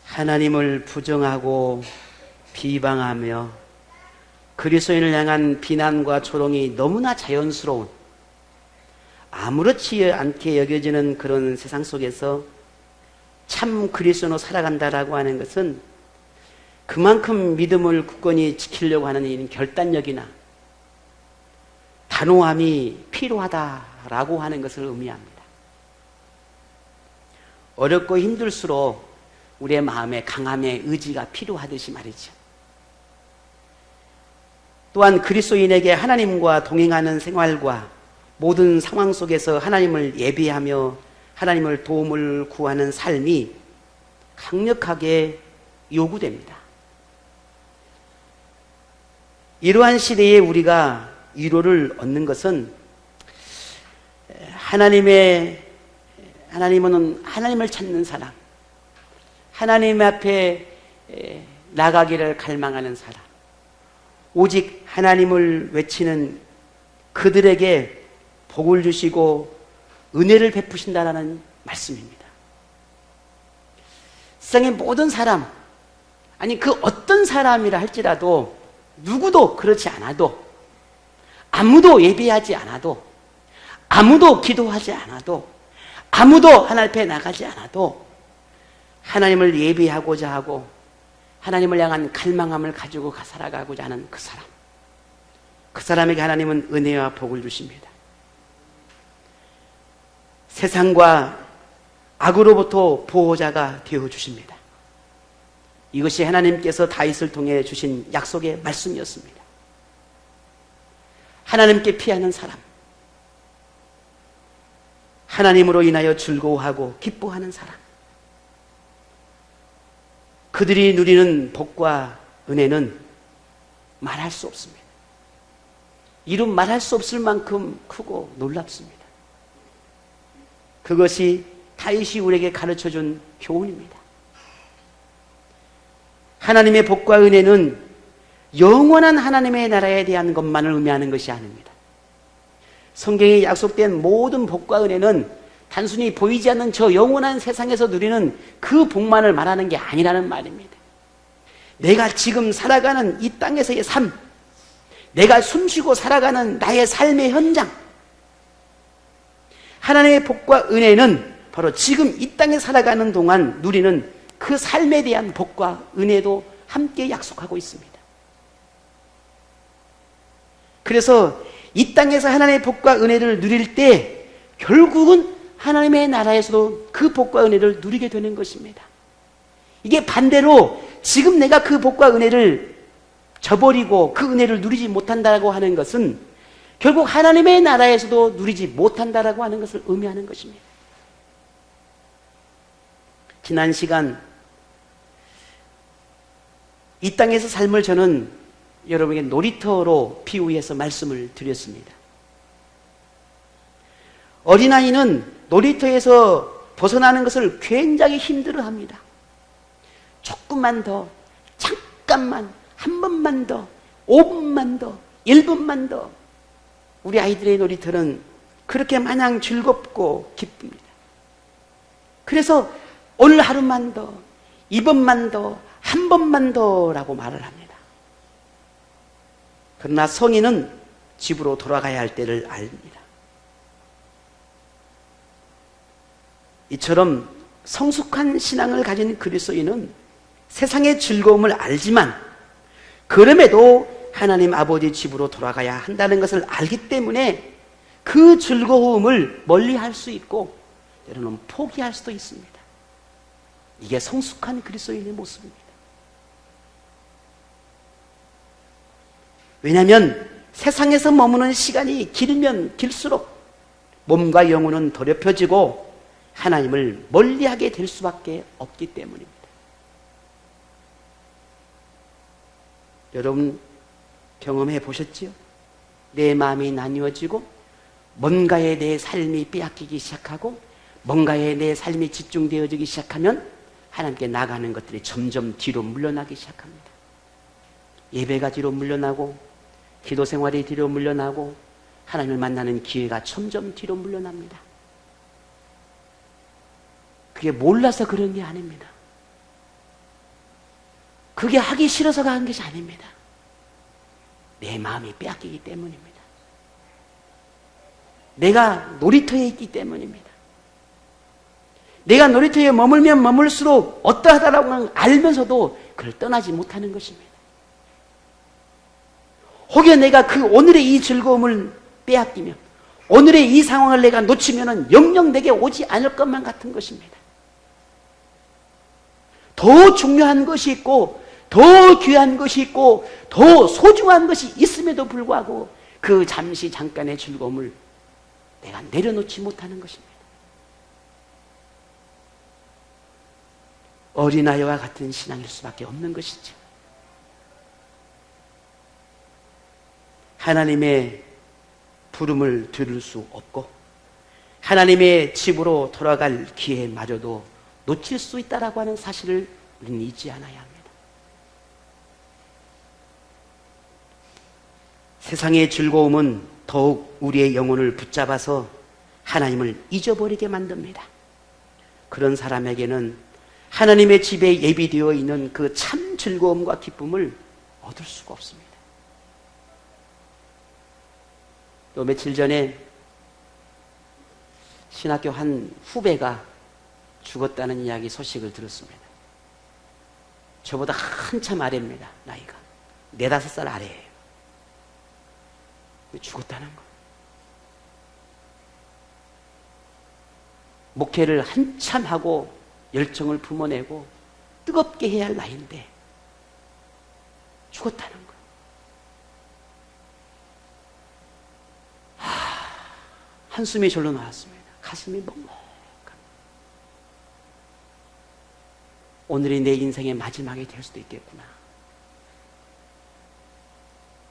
하나님을 부정하고 비방하며 그리스도인을 향한 비난과 조롱이 너무나 자연스러운, 아무렇지 않게 여겨지는 그런 세상 속에서 참 그리스도인으로 살아간다라고 하는 것은 그만큼 믿음을 굳건히 지키려고 하는 이 결단력이나 단호함이 필요하다라고 하는 것을 의미합니다. 어렵고 힘들수록 우리의 마음에 강함의 의지가 필요하듯이 말이죠. 또한 그리스도인에게 하나님과 동행하는 생활과 모든 상황 속에서 하나님을 예비하며 하나님을 도움을 구하는 삶이 강력하게 요구됩니다. 이러한 시대에 우리가 위로를 얻는 것은 하나님은 하나님을 찾는 사람, 하나님 앞에 나가기를 갈망하는 사람, 오직 하나님을 외치는 그들에게 복을 주시고 은혜를 베푸신다라는 말씀입니다. 세상의 모든 사람, 아니 그 어떤 사람이라 할지라도 누구도 그렇지 않아도, 아무도 예배하지 않아도, 아무도 기도하지 않아도, 아무도 하나님 앞에 나가지 않아도 하나님을 예배하고자 하고 하나님을 향한 갈망함을 가지고 살아가고자 하는 그 사람, 그 사람에게 하나님은 은혜와 복을 주십니다. 세상과 악으로부터 보호자가 되어주십니다. 이것이 하나님께서 다윗을 통해 주신 약속의 말씀이었습니다. 하나님께 피하는 사람, 하나님으로 인하여 즐거워하고 기뻐하는 사람, 그들이 누리는 복과 은혜는 말할 수 없습니다. 이름 말할 수 없을 만큼 크고 놀랍습니다. 그것이 다윗이 우리에게 가르쳐준 교훈입니다. 하나님의 복과 은혜는 영원한 하나님의 나라에 대한 것만을 의미하는 것이 아닙니다. 성경에 약속된 모든 복과 은혜는 단순히 보이지 않는 저 영원한 세상에서 누리는 그 복만을 말하는 게 아니라는 말입니다. 내가 지금 살아가는 이 땅에서의 삶, 내가 숨쉬고 살아가는 나의 삶의 현장, 하나님의 복과 은혜는 바로 지금 이 땅에 살아가는 동안 누리는 그 삶에 대한 복과 은혜도 함께 약속하고 있습니다. 그래서 이 땅에서 하나님의 복과 은혜를 누릴 때 결국은 하나님의 나라에서도 그 복과 은혜를 누리게 되는 것입니다. 이게 반대로 지금 내가 그 복과 은혜를 저버리고 그 은혜를 누리지 못한다고 하는 것은 결국 하나님의 나라에서도 누리지 못한다라고 하는 것을 의미하는 것입니다. 지난 시간 이 땅에서 삶을 저는 여러분에게 놀이터로 비유해서 말씀을 드렸습니다. 어린아이는 놀이터에서 벗어나는 것을 굉장히 힘들어합니다. 조금만 더, 잠깐만, 한 번만 더, 5분만 더, 1분만 더. 우리 아이들의 놀이터는 그렇게 마냥 즐겁고 기쁩니다. 그래서 오늘 하루만 더, 이번만 더, 한 번만 더라고 말을 합니다. 그러나 성인은 집으로 돌아가야 할 때를 압니다. 이처럼 성숙한 신앙을 가진 그리스도인은 세상의 즐거움을 알지만 그럼에도 하나님 아버지 집으로 돌아가야 한다는 것을 알기 때문에 그 즐거움을 멀리할 수 있고 때로는 포기할 수도 있습니다. 이게 성숙한 그리스도인의 모습입니다. 왜냐하면 세상에서 머무는 시간이 길면 길수록 몸과 영혼은 더럽혀지고 하나님을 멀리하게 될 수밖에 없기 때문입니다. 여러분 경험해 보셨지요? 내 마음이 나뉘어지고 뭔가에 내 삶이 빼앗기기 시작하고 뭔가에 내 삶이 집중되어지기 시작하면 하나님께 나가는 것들이 점점 뒤로 물러나기 시작합니다. 예배가 뒤로 물러나고 기도 생활이 뒤로 물러나고 하나님을 만나는 기회가 점점 뒤로 물러납니다. 그게 몰라서 그런 게 아닙니다. 그게 하기 싫어서가 한 것이 아닙니다. 내 마음이 빼앗기기 때문입니다. 내가 놀이터에 있기 때문입니다. 내가 놀이터에 머물면 머물수록 어떠하다라고 알면서도 그걸 떠나지 못하는 것입니다. 혹여 내가 그 오늘의 이 즐거움을 빼앗기면, 오늘의 이 상황을 내가 놓치면 영영 내게 오지 않을 것만 같은 것입니다. 더 중요한 것이 있고, 더 귀한 것이 있고, 더 소중한 것이 있음에도 불구하고 그 잠깐의 즐거움을 내가 내려놓지 못하는 것입니다. 어린아이와 같은 신앙일 수밖에 없는 것이죠. 하나님의 부름을 들을 수 없고 하나님의 집으로 돌아갈 기회마저도 놓칠 수 있다라고 하는 사실을 우리는 잊지 않아야 합니다. 세상의 즐거움은 더욱 우리의 영혼을 붙잡아서 하나님을 잊어버리게 만듭니다. 그런 사람에게는 하나님의 집에 예비되어 있는 그 참 즐거움과 기쁨을 얻을 수가 없습니다. 또 며칠 전에 신학교 한 후배가 죽었다는 이야기 소식을 들었습니다. 저보다 한참 아래입니다. 나이가 4~5살 아래예요. 죽었다는 거. 목회를 한참 하고 열정을 품어내고 뜨겁게 해야 할 나이인데 죽었다는 거. 한숨이 절로 나왔습니다. 가슴이 먹먹합니다. 오늘이 내 인생의 마지막이 될 수도 있겠구나.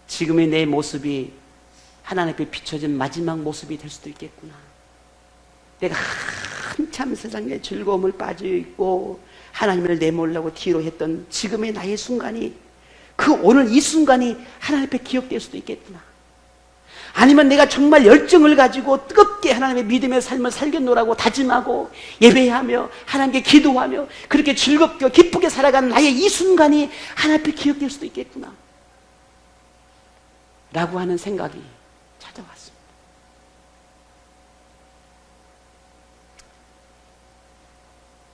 지금의 내 모습이 하나님 앞에 비춰진 마지막 모습이 될 수도 있겠구나. 내가 한참 세상의 즐거움을 빠져있고 하나님을 내몰라고 뒤로 했던 지금의 나의 순간이, 그 오늘 이 순간이 하나님 앞에 기억될 수도 있겠구나. 아니면 내가 정말 열정을 가지고 뜨겁게 하나님의 믿음의 삶을 살겠노라고 다짐하고 예배하며 하나님께 기도하며 그렇게 즐겁게 기쁘게 살아가는 나의 이 순간이 하나님 앞에 기억될 수도 있겠구나 라고 하는 생각이 찾아왔습니다.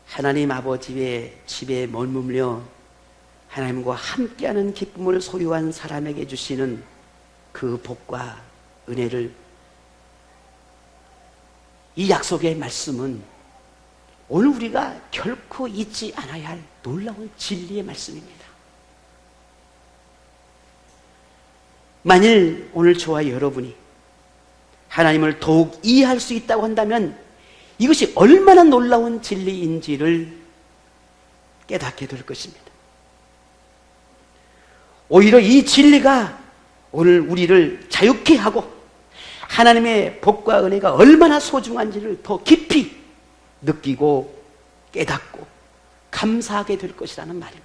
하나님 아버지의 집에 머물며 하나님과 함께하는 기쁨을 소유한 사람에게 주시는 그 복과 은혜를, 이 약속의 말씀은 오늘 우리가 결코 잊지 않아야 할 놀라운 진리의 말씀입니다. 만일 오늘 저와 여러분이 하나님을 더욱 이해할 수 있다고 한다면 이것이 얼마나 놀라운 진리인지를 깨닫게 될 것입니다. 오히려 이 진리가 오늘 우리를 자유케 하고 하나님의 복과 은혜가 얼마나 소중한지를 더 깊이 느끼고 깨닫고 감사하게 될 것이라는 말입니다.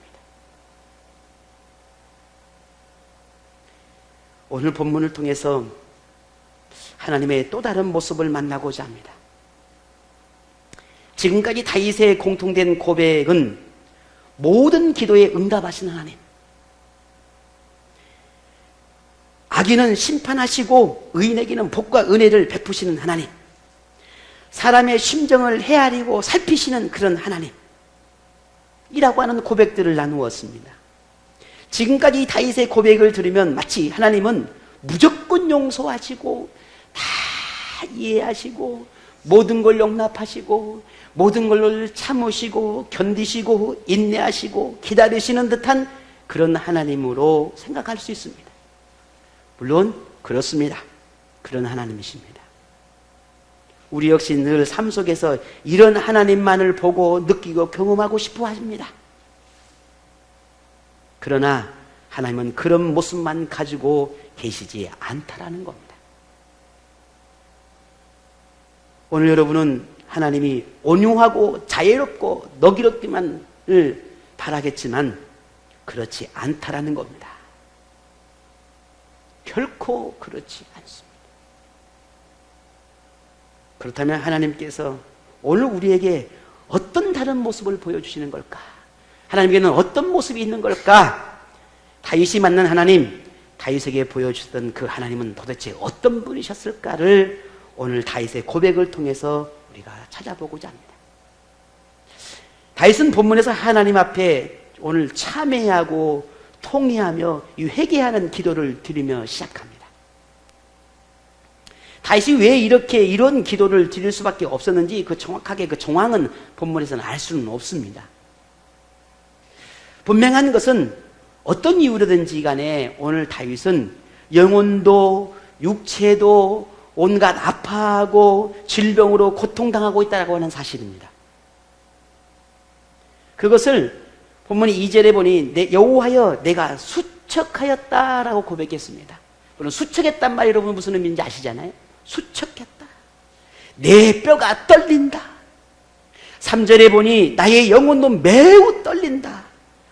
오늘 본문을 통해서 하나님의 또 다른 모습을 만나고자 합니다. 지금까지 다윗의 공통된 고백은 모든 기도에 응답하시는 하나님, 악인은 심판하시고 의인에게는 복과 은혜를 베푸시는 하나님, 사람의 심정을 헤아리고 살피시는 그런 하나님 이라고 하는 고백들을 나누었습니다. 지금까지 다윗의 고백을 들으면 마치 하나님은 무조건 용서하시고 다 이해하시고 모든 걸 용납하시고 모든 걸 참으시고 견디시고 인내하시고 기다리시는 듯한 그런 하나님으로 생각할 수 있습니다. 물론 그렇습니다. 그런 하나님이십니다. 우리 역시 늘 삶 속에서 이런 하나님만을 보고 느끼고 경험하고 싶어 하십니다. 그러나 하나님은 그런 모습만 가지고 계시지 않다라는 겁니다. 오늘 여러분은 하나님이 온유하고 자애롭고 너그럽기만을 바라겠지만 그렇지 않다라는 겁니다. 결코 그렇지 않습니다. 그렇다면 하나님께서 오늘 우리에게 어떤 다른 모습을 보여주시는 걸까? 하나님께는 어떤 모습이 있는 걸까? 다윗이 만난 하나님, 다윗에게 보여주셨던 그 하나님은 도대체 어떤 분이셨을까를 오늘 다윗의 고백을 통해서 우리가 찾아보고자 합니다. 다윗은 본문에서 하나님 앞에 오늘 참회하고 통회하며 회개하는 기도를 드리며 시작합니다. 다윗이 왜 이런 기도를 드릴 수밖에 없었는지 정확하게 그 정황은 본문에서는 알 수는 없습니다. 분명한 것은 어떤 이유로든지 간에 오늘 다윗은 영혼도 육체도 온갖 아파하고 질병으로 고통당하고 있다고 하는 사실입니다. 그것을 본문 2절에 보니 여호와여 내가 수척하였다라고 고백했습니다. 물론 수척했단 말이 여러분 무슨 의미인지 아시잖아요. 수척했다. 내 뼈가 떨린다. 3절에 보니 나의 영혼도 매우 떨린다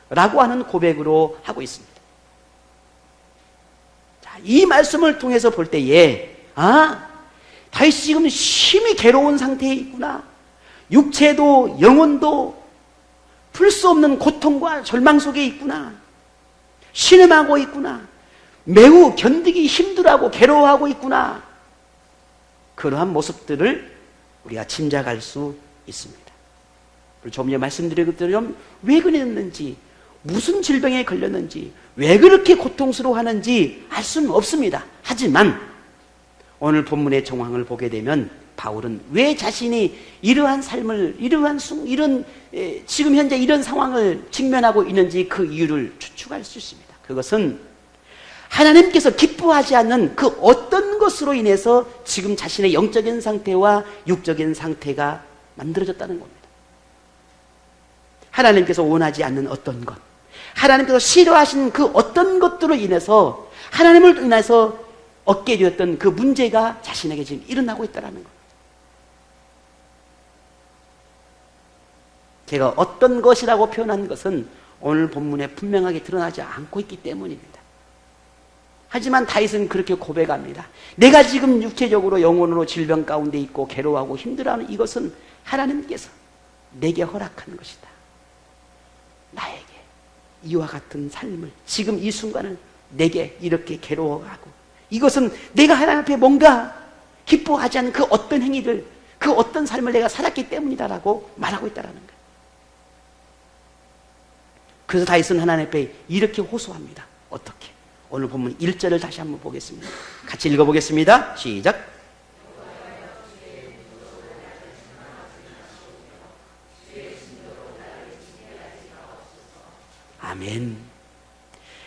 라고 하는 고백으로 하고 있습니다. 자, 이 말씀을 통해서 볼 때에 다윗이 지금 심히 괴로운 상태에 있구나. 육체도 영혼도 풀 수 없는 고통과 절망 속에 있구나. 신음하고 있구나. 매우 견디기 힘들어하고 괴로워하고 있구나. 그러한 모습들을 우리가 짐작할 수 있습니다. 그리고 좀 전에 말씀드린 것처럼 왜 그랬는지, 무슨 질병에 걸렸는지, 왜 그렇게 고통스러워하는지 알 수는 없습니다. 하지만 오늘 본문의 정황을 보게 되면 바울은 왜 자신이 이러한 삶을, 지금 현재 이런 상황을 직면하고 있는지 그 이유를 추측할 수 있습니다. 그것은 하나님께서 기뻐하지 않는 그 어떤 것으로 인해서 지금 자신의 영적인 상태와 육적인 상태가 만들어졌다는 겁니다. 하나님께서 원하지 않는 어떤 것, 하나님께서 싫어하신 그 어떤 것들로 인해서 하나님을 인해서 얻게 되었던 그 문제가 자신에게 지금 일어나고 있다는 것. 제가 어떤 것이라고 표현한 것은 오늘 본문에 분명하게 드러나지 않고 있기 때문입니다. 하지만 다윗은 그렇게 고백합니다. 내가 지금 육체적으로 영혼으로 질병 가운데 있고 괴로워하고 힘들어하는 이것은 하나님께서 내게 허락한 것이다. 나에게 이와 같은 삶을, 지금 이 순간을 내게 이렇게 괴로워하고, 이것은 내가 하나님 앞에 뭔가 기뻐하지 않는 그 어떤 행위를, 그 어떤 삶을 내가 살았기 때문이다라고 말하고 있다는 거예요. 그래서 다윗은 하나님 앞에 이렇게 호소합니다. 어떻게? 오늘 본문 1절을 다시 한번 보겠습니다. 같이 읽어보겠습니다. 시작. 아멘.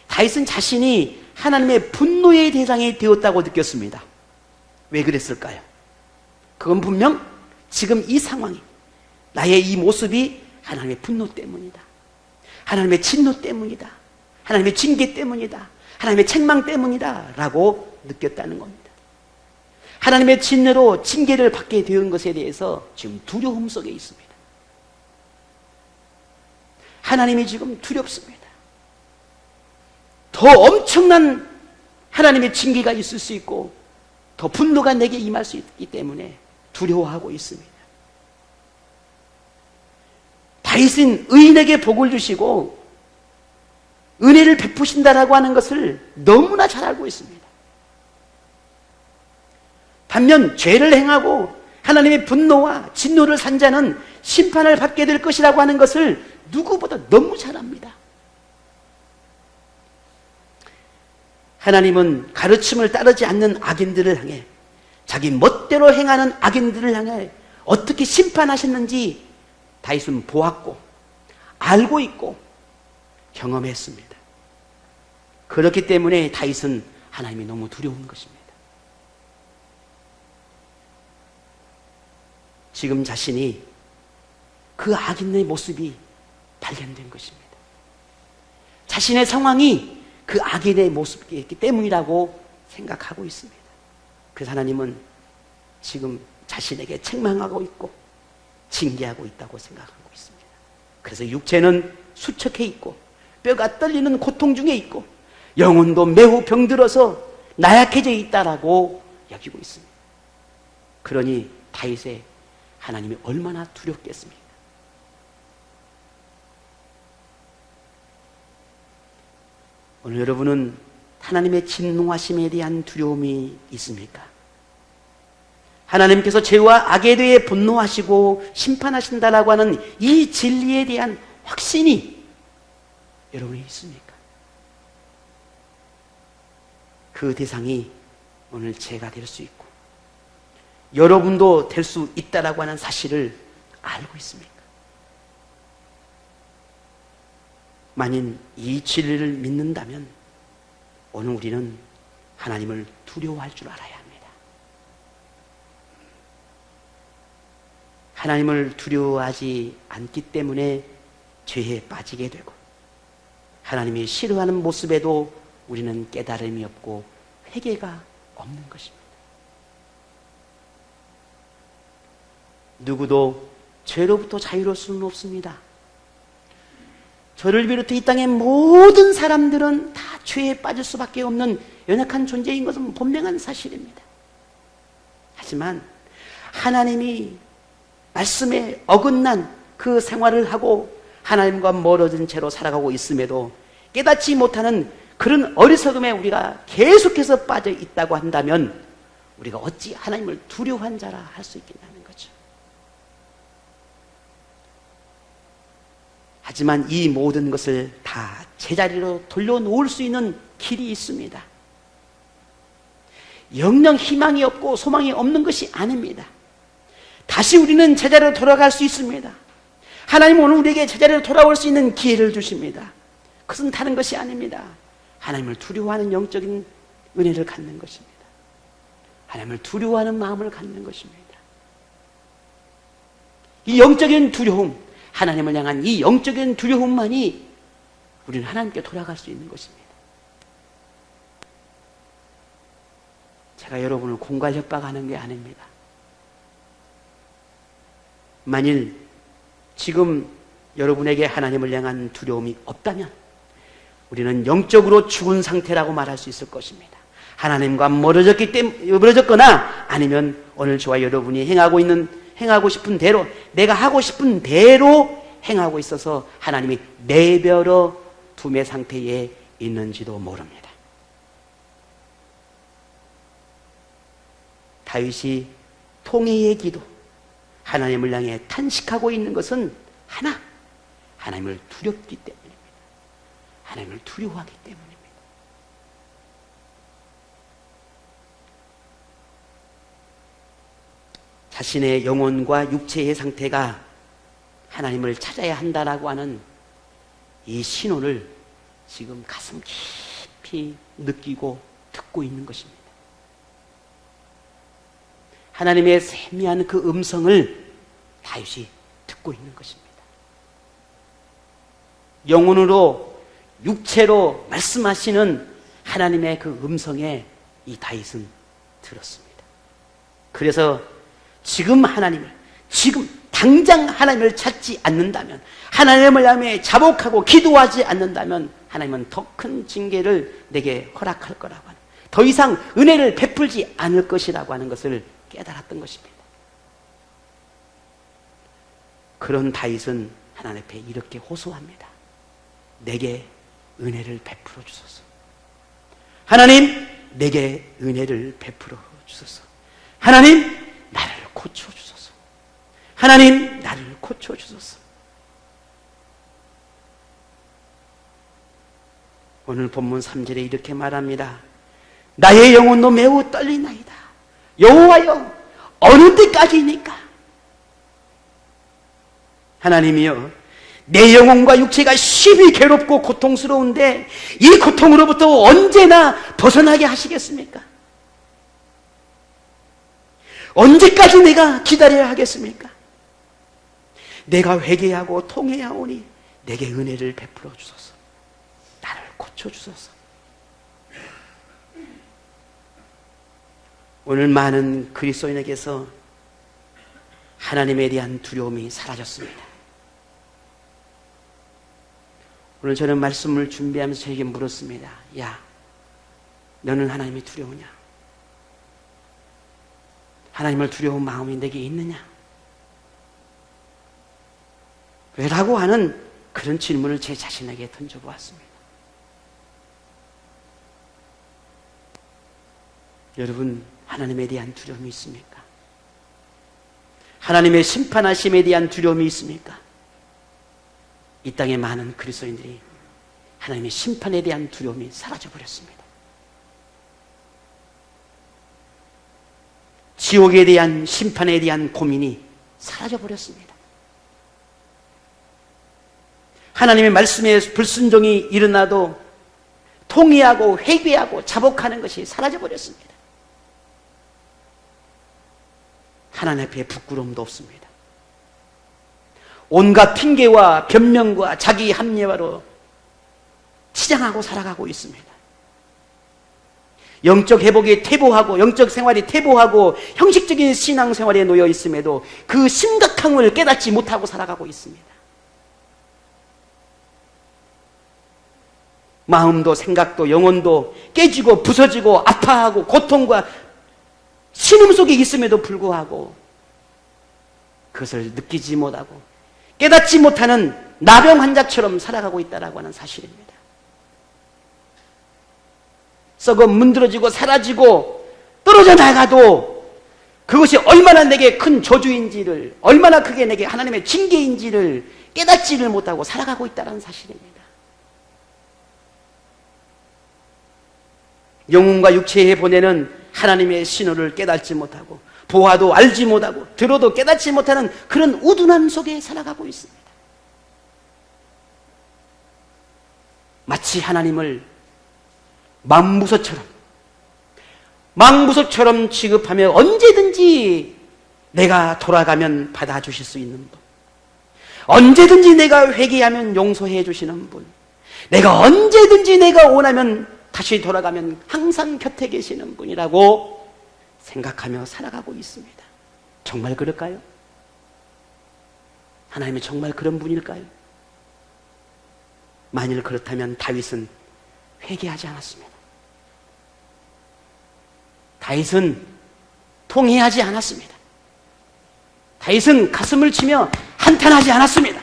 다윗은 자신이 하나님의 분노의 대상이 되었다고 느꼈습니다. 왜 그랬을까요? 그건 분명 지금 이 상황이, 나의 이 모습이 하나님의 분노 때문이다. 하나님의 진노 때문이다. 하나님의 징계 때문이다. 하나님의 책망 때문이다 라고 느꼈다는 겁니다. 하나님의 진노로 징계를 받게 된 것에 대해서 지금 두려움 속에 있습니다. 하나님이 지금 두렵습니다. 더 엄청난 하나님의 징계가 있을 수 있고 더 분노가 내게 임할 수 있기 때문에 두려워하고 있습니다. 다윗은 의인에게 복을 주시고 은혜를 베푸신다라고 하는 것을 너무나 잘 알고 있습니다. 반면 죄를 행하고 하나님의 분노와 진노를 산 자는 심판을 받게 될 것이라고 하는 것을 누구보다 너무 잘 압니다. 하나님은 가르침을 따르지 않는 악인들을 향해, 자기 멋대로 행하는 악인들을 향해 어떻게 심판하셨는지 다윗은 보았고 알고 있고 경험했습니다. 그렇기 때문에 다윗은 하나님이 너무 두려운 것입니다. 지금 자신이 그 악인의 모습이 발견된 것입니다. 자신의 상황이 그 악인의 모습이기 때문이라고 생각하고 있습니다. 그래서 하나님은 지금 자신에게 책망하고 있고 징계하고 있다고 생각하고 있습니다. 그래서 육체는 수척해 있고 뼈가 떨리는 고통 중에 있고 영혼도 매우 병들어서 나약해져 있다라고 여기고 있습니다. 그러니 다윗의 하나님이 얼마나 두렵겠습니까? 오늘 여러분은 하나님의 진노하심에 대한 두려움이 있습니까? 하나님께서 죄와 악에 대해 분노하시고 심판하신다라고 하는 이 진리에 대한 확신이 여러분이 있습니까? 그 대상이 오늘 제가 될 수 있고 여러분도 될 수 있다라고 하는 사실을 알고 있습니까? 만일 이 진리를 믿는다면 오늘 우리는 하나님을 두려워할 줄 알아야 합니다. 하나님을 두려워하지 않기 때문에 죄에 빠지게 되고 하나님이 싫어하는 모습에도 우리는 깨달음이 없고 회개가 없는 것입니다. 누구도 죄로부터 자유로울 수는 없습니다. 저를 비롯해 이 땅의 모든 사람들은 다 죄에 빠질 수밖에 없는 연약한 존재인 것은 분명한 사실입니다. 하지만 하나님이 말씀에 어긋난 그 생활을 하고 하나님과 멀어진 채로 살아가고 있음에도 깨닫지 못하는 그런 어리석음에 우리가 계속해서 빠져 있다고 한다면 우리가 어찌 하나님을 두려워한 자라 할 수 있겠냐는 거죠. 하지만 이 모든 것을 다 제자리로 돌려놓을 수 있는 길이 있습니다. 영영 희망이 없고 소망이 없는 것이 아닙니다. 다시 우리는 제자리로 돌아갈 수 있습니다. 하나님은 오늘 우리에게 제자리로 돌아올 수 있는 기회를 주십니다. 그것은 다른 것이 아닙니다. 하나님을 두려워하는 영적인 은혜를 갖는 것입니다. 하나님을 두려워하는 마음을 갖는 것입니다. 이 영적인 두려움, 하나님을 향한 이 영적인 두려움만이 우리는 하나님께 돌아갈 수 있는 것입니다. 제가 여러분을 공갈 협박하는 게 아닙니다. 만일 지금 여러분에게 하나님을 향한 두려움이 없다면 우리는 영적으로 죽은 상태라고 말할 수 있을 것입니다. 하나님과 멀어졌거나 아니면 오늘 저와 여러분이 행하고 싶은 대로, 내가 하고 싶은 대로 행하고 있어서 하나님이 내버려 둠의 상태에 있는지도 모릅니다. 다윗이 통회의 기도, 하나님을 향해 탄식하고 있는 것은 하나님을 두렵기 때문입니다. 하나님을 두려워하기 때문입니다. 자신의 영혼과 육체의 상태가 하나님을 찾아야 한다라고 하는 이 신호를 지금 가슴 깊이 느끼고 듣고 있는 것입니다. 하나님의 세미한 그 음성을 다윗이 듣고 있는 것입니다. 영혼으로 육체로 말씀하시는 하나님의 그 음성에 이 다윗은 들었습니다. 그래서 지금 당장 하나님을 찾지 않는다면, 하나님을 향해 자복하고 기도하지 않는다면 하나님은 더 큰 징계를 내게 허락할 거라고 하는, 더 이상 은혜를 베풀지 않을 것이라고 하는 것을 깨달았던 것입니다. 그런 다윗은 하나님 앞에 이렇게 호소합니다. 내게 은혜를 베풀어 주소서. 하나님, 내게 은혜를 베풀어 주소서. 하나님, 나를 고쳐 주소서. 하나님, 나를 고쳐 주소서. 오늘 본문 3절에 이렇게 말합니다. 나의 영혼도 매우 떨리나이다. 여호와여, 어느 때까지입니까? 하나님이여, 내 영혼과 육체가 심히 괴롭고 고통스러운데 이 고통으로부터 언제나 벗어나게 하시겠습니까? 언제까지 내가 기다려야 하겠습니까? 내가 회개하고 통회하오니 내게 은혜를 베풀어 주소서. 나를 고쳐 주소서. 오늘 많은 그리스도인에게서 하나님에 대한 두려움이 사라졌습니다. 오늘 저는 말씀을 준비하면서 저에게 물었습니다. 야, 너는 하나님이 두려우냐? 하나님을 두려운 마음이 내게 있느냐? 라고 하는 그런 질문을 제 자신에게 던져보았습니다. 여러분, 하나님에 대한 두려움이 있습니까? 하나님의 심판하심에 대한 두려움이 있습니까? 이 땅의 많은 그리스도인들이 하나님의 심판에 대한 두려움이 사라져버렸습니다. 지옥에 대한 심판에 대한 고민이 사라져버렸습니다. 하나님의 말씀에 불순종이 일어나도 통회하고 회개하고 자복하는 것이 사라져버렸습니다. 하나님 앞에 부끄러움도 없습니다. 온갖 핑계와 변명과 자기 합리화로 치장하고 살아가고 있습니다. 영적 회복에 퇴보하고 영적 생활이 퇴보하고 형식적인 신앙생활에 놓여 있음에도 그 심각함을 깨닫지 못하고 살아가고 있습니다. 마음도 생각도 영혼도 깨지고 부서지고 아파하고 고통과 신음 속에 있음에도 불구하고 그것을 느끼지 못하고 깨닫지 못하는 나병 환자처럼 살아가고 있다고 하는 사실입니다. 썩어 문드러지고 사라지고 떨어져 나가도 그것이 얼마나 내게 큰 저주인지를, 얼마나 그게 내게 하나님의 징계인지를 깨닫지를 못하고 살아가고 있다는 사실입니다. 영혼과 육체에 보내는 하나님의 신호를 깨닫지 못하고 보아도 알지 못하고 들어도 깨닫지 못하는 그런 우둔함 속에 살아가고 있습니다. 마치 하나님을 망부서처럼 취급하며 언제든지 내가 돌아가면 받아주실 수 있는 분, 언제든지 내가 회개하면 용서해 주시는 분, 내가 언제든지 내가 원하면 다시 돌아가면 항상 곁에 계시는 분이라고 생각하며 살아가고 있습니다. 정말 그럴까요? 하나님이 정말 그런 분일까요? 만일 그렇다면 다윗은 회개하지 않았습니다. 다윗은 통회하지 않았습니다. 다윗은 가슴을 치며 한탄하지 않았습니다.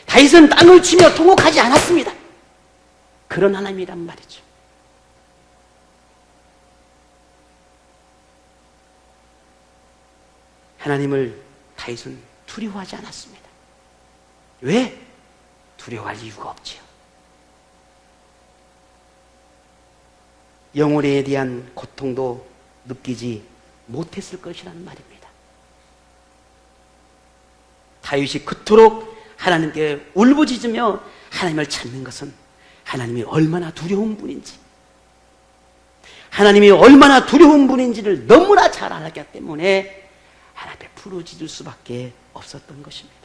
다윗은 땅을 치며 통곡하지 않았습니다. 그런 하나님이란 말이죠. 하나님을 다윗은 두려워하지 않았습니다. 왜? 두려워할 이유가 없지요. 영혼에 대한 고통도 느끼지 못했을 것이라는 말입니다. 다윗이 그토록 하나님께 울부짖으며 하나님을 찾는 것은 하나님이 얼마나 두려운 분인지, 하나님이 얼마나 두려운 분인지를 너무나 잘 알았기 때문에 하나님 앞에 부르짖을 수밖에 없었던 것입니다.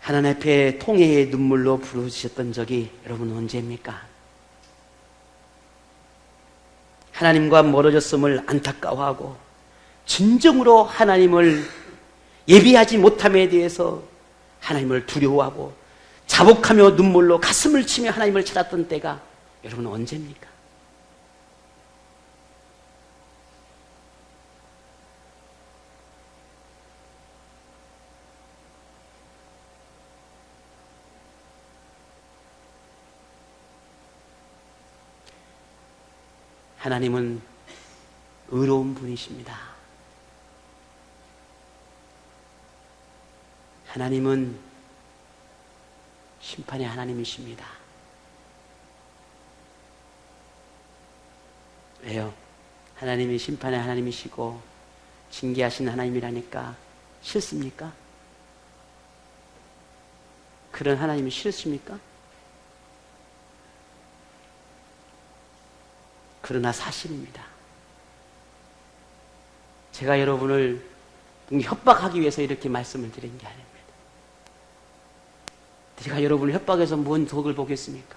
하나님 앞에 통회의 눈물로 부르짖었던 적이 여러분 언제입니까? 하나님과 멀어졌음을 안타까워하고 진정으로 하나님을 예비하지 못함에 대해서 하나님을 두려워하고 자복하며 눈물로 가슴을 치며 하나님을 찾았던 때가 여러분 언제입니까? 하나님은 의로운 분이십니다. 하나님은 심판의 하나님이십니다. 왜요? 하나님이 심판의 하나님이시고 징계하신 하나님이라니까 싫습니까? 그런 하나님이 싫습니까? 그러나 사실입니다. 제가 여러분을 협박하기 위해서 이렇게 말씀을 드린 게 아닙니다. 제가 여러분을 협박해서 뭔 덕을 보겠습니까?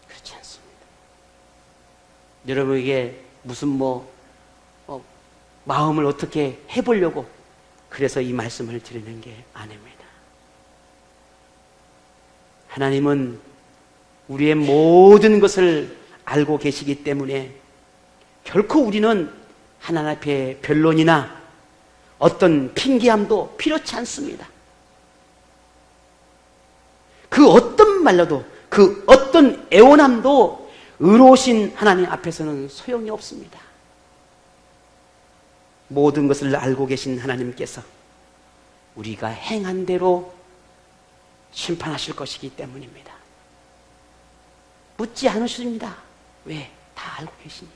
그렇지 않습니다. 여러분에게 무슨 마음을 어떻게 해보려고 그래서 이 말씀을 드리는 게 아닙니다. 하나님은 우리의 모든 것을 알고 계시기 때문에 결코 우리는 하나님 앞에 변론이나 어떤 핑계함도 필요치 않습니다. 그 어떤 말로도 그 어떤 애원함도 의로우신 하나님 앞에서는 소용이 없습니다. 모든 것을 알고 계신 하나님께서 우리가 행한 대로 심판하실 것이기 때문입니다. 묻지 않으십니다. 왜? 다 알고 계시니.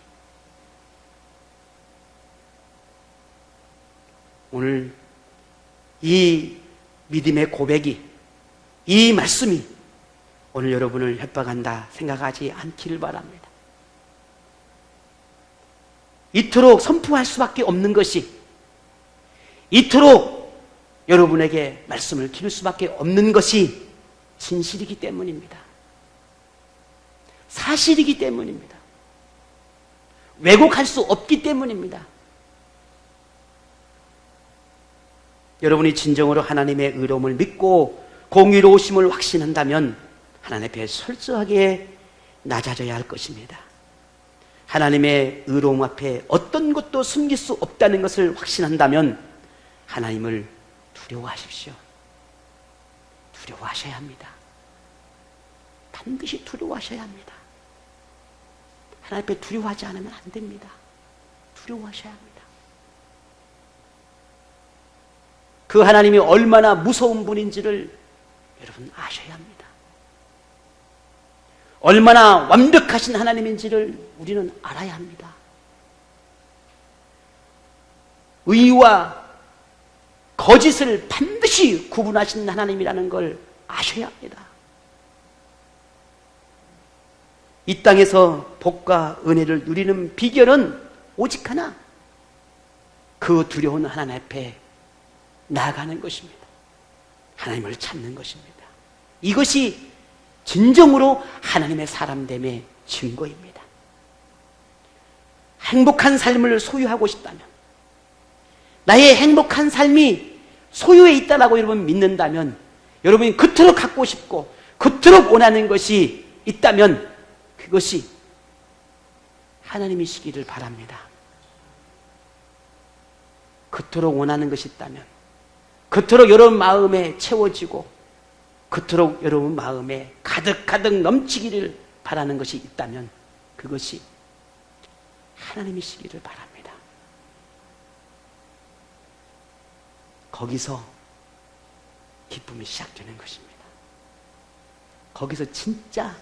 오늘 이 믿음의 고백이, 이 말씀이 오늘 여러분을 협박한다 생각하지 않기를 바랍니다. 이토록 선포할 수밖에 없는 것이, 이토록 여러분에게 말씀을 기를 수밖에 없는 것이 진실이기 때문입니다. 사실이기 때문입니다. 왜곡할 수 없기 때문입니다. 여러분이 진정으로 하나님의 의로움을 믿고 공의로우심을 확신한다면 하나님 앞에 철저하게 낮아져야 할 것입니다. 하나님의 의로움 앞에 어떤 것도 숨길 수 없다는 것을 확신한다면 하나님을 두려워하십시오. 두려워하셔야 합니다. 반드시 두려워하셔야 합니다. 하나님 앞에 두려워하지 않으면 안 됩니다. 두려워하셔야 합니다. 그 하나님이 얼마나 무서운 분인지를 여러분 아셔야 합니다. 얼마나 완벽하신 하나님인지를 우리는 알아야 합니다. 의와 거짓을 반드시 구분하신 하나님이라는 걸 아셔야 합니다. 이 땅에서 복과 은혜를 누리는 비결은 오직 하나, 그 두려운 하나님 앞에 나아가는 것입니다. 하나님을 찾는 것입니다. 이것이 진정으로 하나님의 사람됨의 증거입니다. 행복한 삶을 소유하고 싶다면, 나의 행복한 삶이 소유에 있다라고 여러분 믿는다면, 여러분이 그토록 갖고 싶고 그토록 원하는 것이 있다면 그것이 하나님이시기를 바랍니다. 그토록 원하는 것이 있다면, 그토록 여러분 마음에 채워지고 그토록 여러분 마음에 가득가득 넘치기를 바라는 것이 있다면 그것이 하나님이시기를 바랍니다. 거기서 기쁨이 시작되는 것입니다. 거기서 진짜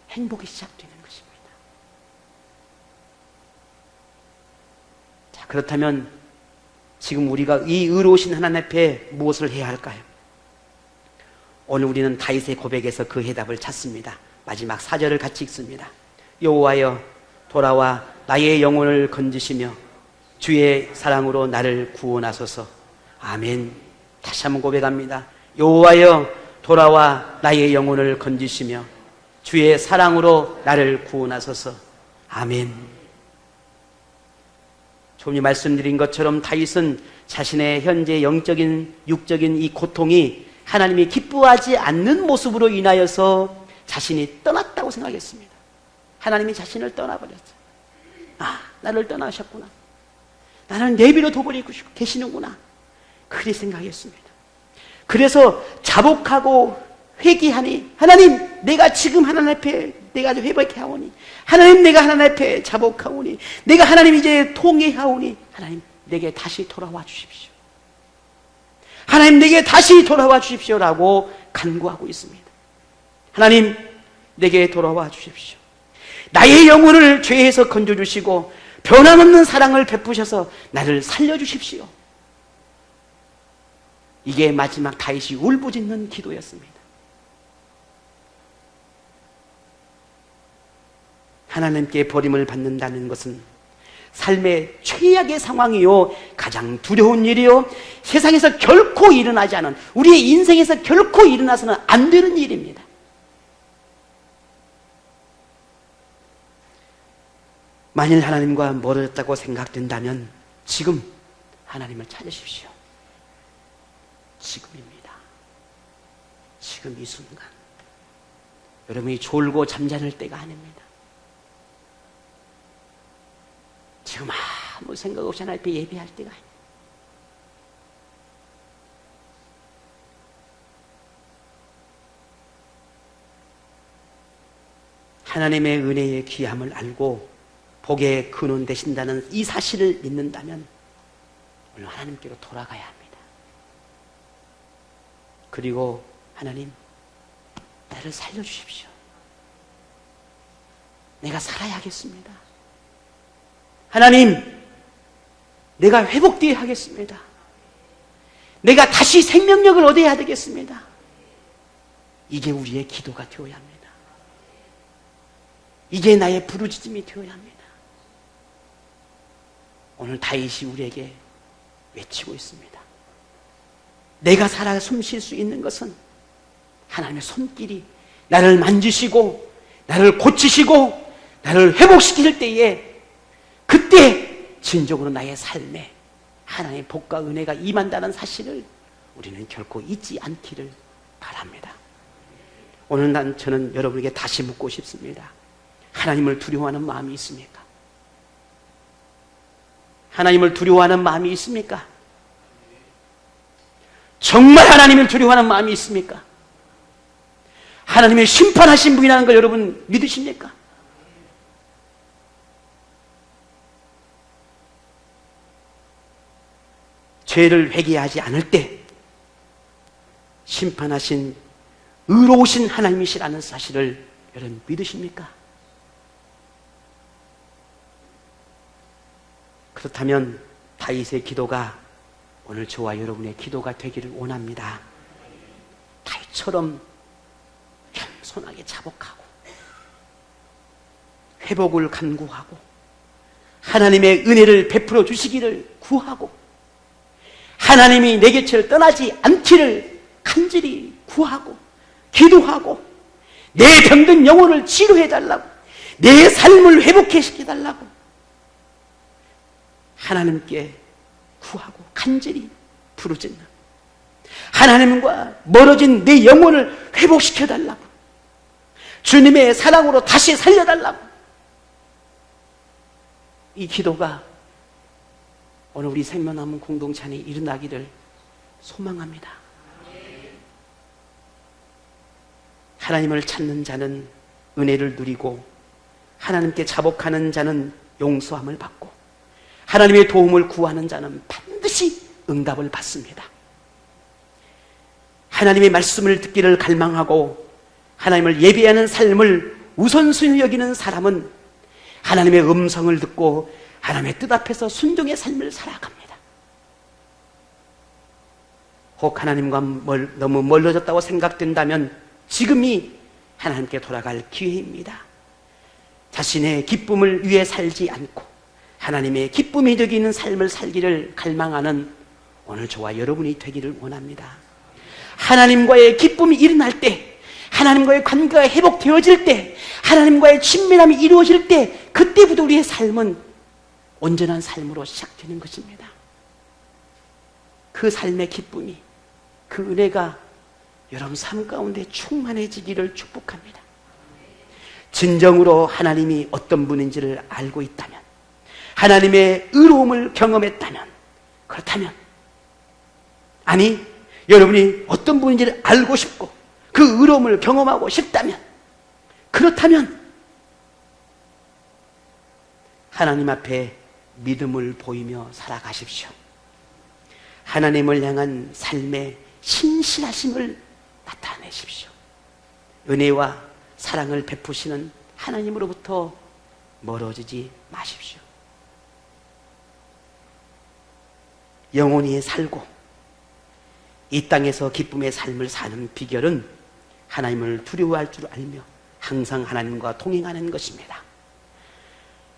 행복이 시작되는 것입니다. 자, 그렇다면 지금 우리가 이 의로우신 하나님 앞에 무엇을 해야 할까요? 오늘 우리는 다윗의 고백에서 그 해답을 찾습니다. 마지막 4절을 같이 읽습니다. 여호와여 돌아와 나의 영혼을 건지시며 주의 사랑으로 나를 구원하소서. 아멘. 다시 한번 고백합니다. 여호와여 돌아와 나의 영혼을 건지시며 주의 사랑으로 나를 구원하소서. 아멘. 조금 말씀드린 것처럼 다윗은 자신의 현재 영적인 육적인 이 고통이 하나님이 기뻐하지 않는 모습으로 인하여서 자신이 떠났다고 생각했습니다. 하나님이 자신을 떠나버렸어요. 아, 나를 떠나셨구나. 나를 내비로 둬버리고 계시는구나. 그리 생각했습니다. 그래서 자복하고 회개하니, 하나님 내가 지금 하나님 앞에 내가 회복하오니, 하나님 내가 하나님 앞에 자복하오니, 내가 하나님 이제 통회하오니 하나님 내게 다시 돌아와 주십시오. 하나님 내게 다시 돌아와 주십시오라고 간구하고 있습니다. 하나님 내게 돌아와 주십시오. 나의 영혼을 죄에서 건져주시고 변함없는 사랑을 베푸셔서 나를 살려주십시오. 이게 마지막 다윗이 울부짖는 기도였습니다. 하나님께 버림을 받는다는 것은 삶의 최악의 상황이요, 가장 두려운 일이요, 세상에서 결코 일어나지 않은, 우리의 인생에서 결코 일어나서는 안 되는 일입니다. 만일 하나님과 멀어졌다고 생각된다면 지금 하나님을 찾으십시오. 지금입니다. 지금 이 순간. 여러분이 졸고 잠자는 때가 아닙니다. 지금 아무 생각 없이 하나님 앞에 예배할 때가 아닙니다. 하나님의 은혜의 귀함을 알고 복의 근원 되신다는 이 사실을 믿는다면 오늘 하나님께로 돌아가야 합니다. 그리고 하나님, 나를 살려주십시오. 내가 살아야겠습니다. 하나님, 내가 회복되어야 하겠습니다. 내가 다시 생명력을 얻어야 되겠습니다. 이게 우리의 기도가 되어야 합니다. 이게 나의 부르짖음이 되어야 합니다. 오늘 다윗이 우리에게 외치고 있습니다. 내가 살아 숨 쉴 수 있는 것은 하나님의 손길이 나를 만지시고 나를 고치시고 나를 회복시킬 때에, 그때 진정으로 나의 삶에 하나님의 복과 은혜가 임한다는 사실을 우리는 결코 잊지 않기를 바랍니다. 오늘 저는 여러분에게 다시 묻고 싶습니다. 하나님을 두려워하는 마음이 있습니까? 하나님을 두려워하는 마음이 있습니까? 정말 하나님을 두려워하는 마음이 있습니까? 하나님의 심판하신 분이라는 걸 여러분 믿으십니까? 죄를 회개하지 않을 때 심판하신 의로우신 하나님이시라는 사실을 여러분 믿으십니까? 그렇다면 다윗의 기도가 오늘 저와 여러분의 기도가 되기를 원합니다. 다윗처럼 겸손하게 자복하고 회복을 간구하고 하나님의 은혜를 베풀어 주시기를 구하고 하나님이 내 곁을 떠나지 않기를 간절히 구하고 기도하고 내 병든 영혼을 치료해달라고, 내 삶을 회복시켜달라고 하나님께 구하고 간절히 부르짖는, 하나님과 멀어진 내 영혼을 회복시켜달라고, 주님의 사랑으로 다시 살려달라고, 이 기도가 오늘 우리 생명나무 공동체 안에 일어나기를 소망합니다. 하나님을 찾는 자는 은혜를 누리고 하나님께 자복하는 자는 용서함을 받고 하나님의 도움을 구하는 자는 반드시 응답을 받습니다. 하나님의 말씀을 듣기를 갈망하고 하나님을 예배하는 삶을 우선순위 여기는 사람은 하나님의 음성을 듣고 하나님의 뜻 앞에서 순종의 삶을 살아갑니다. 혹 하나님과 너무 멀어졌다고 생각된다면 지금이 하나님께 돌아갈 기회입니다. 자신의 기쁨을 위해 살지 않고 하나님의 기쁨이 되기는 삶을 살기를 갈망하는 오늘 저와 여러분이 되기를 원합니다. 하나님과의 기쁨이 일어날 때, 하나님과의 관계가 회복되어질 때, 하나님과의 친밀함이 이루어질 때, 그때부터 우리의 삶은 온전한 삶으로 시작되는 것입니다. 그 삶의 기쁨이, 그 은혜가 여러분 삶 가운데 충만해지기를 축복합니다. 진정으로 하나님이 어떤 분인지를 알고 있다면, 하나님의 의로움을 경험했다면, 그렇다면, 아니 여러분이 어떤 분인지를 알고 싶고 그 의로움을 경험하고 싶다면, 그렇다면 하나님 앞에 믿음을 보이며 살아가십시오. 하나님을 향한 삶의 신실하심을 나타내십시오. 은혜와 사랑을 베푸시는 하나님으로부터 멀어지지 마십시오. 영원히 살고 이 땅에서 기쁨의 삶을 사는 비결은 하나님을 두려워할 줄 알며 항상 하나님과 동행하는 것입니다.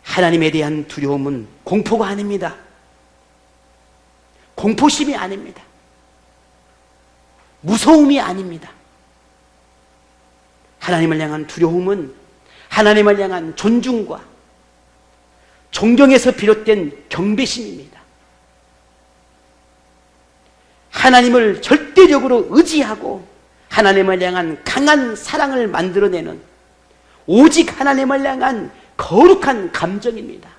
하나님에 대한 두려움은 공포가 아닙니다. 공포심이 아닙니다. 무서움이 아닙니다. 하나님을 향한 두려움은 하나님을 향한 존중과 존경에서 비롯된 경배심입니다. 하나님을 절대적으로 의지하고 하나님을 향한 강한 사랑을 만들어내는 오직 하나님을 향한 거룩한 감정입니다.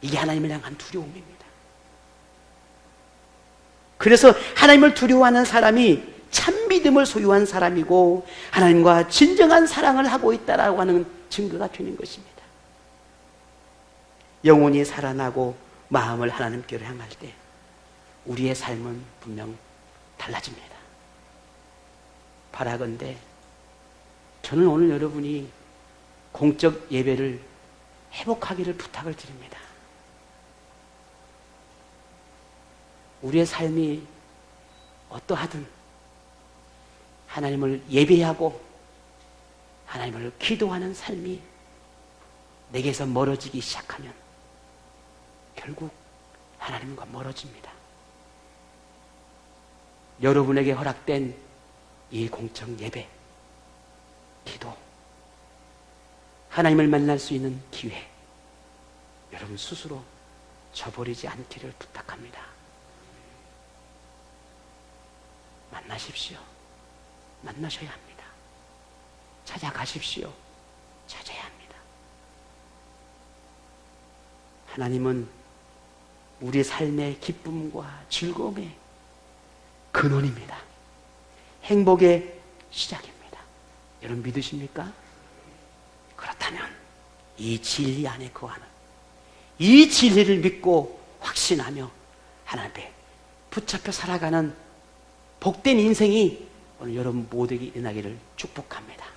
이게 하나님을 향한 두려움입니다. 그래서 하나님을 두려워하는 사람이 참 믿음을 소유한 사람이고 하나님과 진정한 사랑을 하고 있다라고 하는 증거가 되는 것입니다. 영혼이 살아나고 마음을 하나님께로 향할 때 우리의 삶은 분명 달라집니다. 바라건대 저는 오늘 여러분이 공적 예배를 회복하기를 부탁을 드립니다. 우리의 삶이 어떠하든 하나님을 예배하고 하나님을 기도하는 삶이 내게서 멀어지기 시작하면 결국 하나님과 멀어집니다. 여러분에게 허락된 이 공적 예배, 기도, 하나님을 만날 수 있는 기회, 여러분 스스로 저버리지 않기를 부탁합니다. 만나십시오. 만나셔야 합니다. 찾아가십시오. 찾아야 합니다. 하나님은 우리 삶의 기쁨과 즐거움의 근원입니다. 행복의 시작입니다. 여러분 믿으십니까? 그렇다면 이 진리 안에 거하는 이 진리를 믿고 확신하며 하나님 앞에 붙잡혀 살아가는 복된 인생이 오늘 여러분 모두에게 일어나기를 축복합니다.